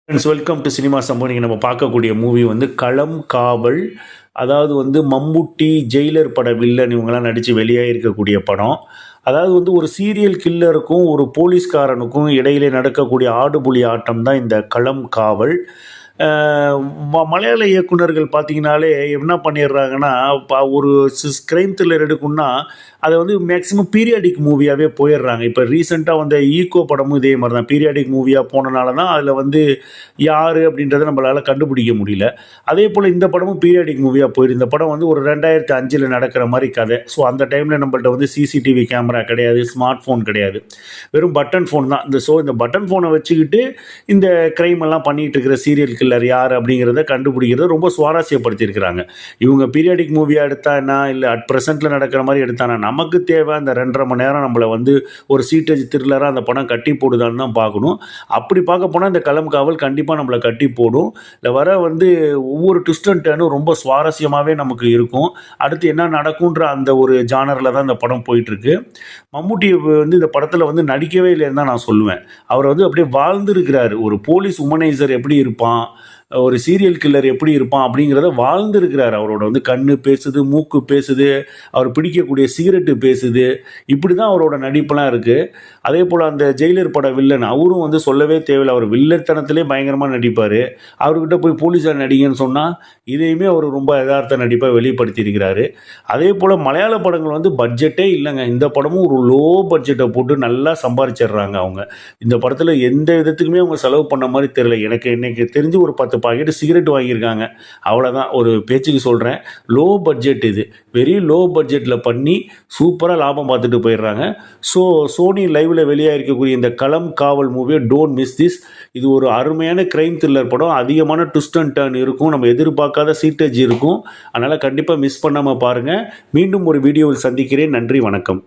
Friends, welcome to cinema சம்பவம். நீங்கள் நம்ம பார்க்கக்கூடிய மூவி வந்து களம் காவல். அதாவது வந்து மம்முட்டி, ஜெயிலர் பட வில்லன் இவங்கெல்லாம் நடித்து வெளியாக இருக்கக்கூடிய படம். அதாவது வந்து ஒரு சீரியல் கில்லருக்கும் ஒரு போலீஸ்காரனுக்கும் இடையிலே நடக்கக்கூடிய ஆடுபுலி ஆட்டம் தான் இந்த களம் காவல். மலையாள இயக்குனர்கள் பார்த்தீங்கனாலே என்ன பண்ணிடுறாங்கன்னா, ஒரு கிரைம் த்ரில்லர் எடுக்கணும்னா அதை வந்து மேக்ஸிமம் பீரியாடிக் மூவியாகவே போயிடுறாங்க. இப்போ ரீசெண்டாக வந்த ஈகோ படமும் இதே மாதிரி தான் பீரியாடிக் மூவியாக போனனால தான் அதில் வந்து யார் அப்படின்றத நம்மளால் கண்டுபிடிக்க முடியல. அதே போல் இந்த படமும் பீரியாடிக் மூவியாக போயிடுது. இந்த படம் வந்து ஒரு 2005 நடக்கிற மாதிரி கதை. ஸோ அந்த டைமில் நம்மள்ட்ட வந்து சிசிடிவி கேமரா கிடையாது, ஸ்மார்ட் ஃபோன் கிடையாது, வெறும் பட்டன் ஃபோன் தான். இந்த பட்டன் ஃபோனை வச்சுக்கிட்டு இந்த கிரைம் எல்லாம் பண்ணிகிட்டு இருக்கிற சீரியல் கில்லர் யார் அப்படிங்கிறத கண்டுபிடிக்கிறத ரொம்ப சுவாரஸ்யப்படுத்தியிருக்கிறாங்க. இவங்க பீரியாடிக் மூவியாக எடுத்தா என்ன, இல்லை அட் ப்ரெசென்ட்டில் நடக்கிற மாதிரி எடுத்தானா, நமக்கு தேவை அந்த 2.5 மணி நேரம் நம்மளை வந்து ஒரு சீட்டேஜ் த்ரில்லராக அந்த படம் கட்டி போடுதான்னு தான் பார்க்கணும். அப்படி பார்க்க போனால் இந்த களம் காவல் கண்டிப்பாக நம்மளை கட்டி போடும். இல்லை வர வந்து ஒவ்வொரு ட்விஸ்ட் அண்ட் டர்னும் ரொம்ப சுவாரஸ்யமாகவே நமக்கு இருக்கும். அடுத்து என்ன நடக்குன்ற அந்த ஒரு ஜானரில் தான் இந்த படம் போயிட்டுருக்கு. மம்முட்டி வந்து இந்த படத்தில் வந்து நடிக்கவே இல்லைன்னு தான் நான் சொல்லுவேன். அவர் வந்து அப்படியே வாழ்ந்துருக்கிறாரு. ஒரு போலீஸ் உமனைசர் எப்படி இருப்பான், ஒரு சீரியல் கில்லர் எப்படி இருப்பான் அப்படிங்கிறத வாழ்ந்துருக்கிறார். அவரோட வந்து கண்ணு பேசுது, மூக்கு பேசுது, அவர் பிடிக்கக்கூடிய சிகரெட்டு பேசுது. இப்படி தான் அவரோட நடிப்பெல்லாம் இருக்குது. அதே போல் அந்த ஜெயிலர் பட வில்லன் அவரும் வந்து சொல்லவே தேவையில்லை. அவர் வில்லத்தனத்திலே பயங்கரமாக நடிப்பார். அவர்கிட்ட போய் போலீஸார் நடிகன்னு சொன்னால் இதையுமே அவர் ரொம்ப யதார்த்த நடிப்பாக வெளிப்படுத்தியிருக்கிறாரு. அதே போல் மலையாள படங்கள் வந்து பட்ஜெட்டே இல்லைங்க. இந்த படமும் ஒரு லோ பட்ஜெட்டை போட்டு நல்லா சம்பாதிச்சிடுறாங்க அவங்க. இந்த படத்தில் எந்த விதத்துக்குமே அவங்க செலவு பண்ண மாதிரி தெரியல. எனக்கு தெரிஞ்சு ஒரு 10 பாக்கெட்டு சிகரெட் வாங்கியிருக்காங்க, அவ்வளோதான். ஒரு பேச்சுக்கு சொல்கிறேன். லோ பட்ஜெட், இது வெரி லோ பட்ஜெட்டில் பண்ணி சூப்பராக லாபம் பார்த்துட்டு போயிடுறாங்க. ஸோ சோனி லைவில் வெளியாக இருக்கக்கூடிய இந்த களம் காவல் மூவியை டோன்ட் மிஸ் திஸ். இது ஒரு அருமையான கிரைம் த்ரில்லர் படம். அதிகமான ட்விஸ்ட் அண்ட் டர்ன் இருக்கும், நம்ம எதிர்பார்க்காத சீட்டேஜ் இருக்கும். அதனால் கண்டிப்பாக மிஸ் பண்ணாமல் பாருங்கள். மீண்டும் ஒரு வீடியோவில் சந்திக்கிறேன். நன்றி, வணக்கம்.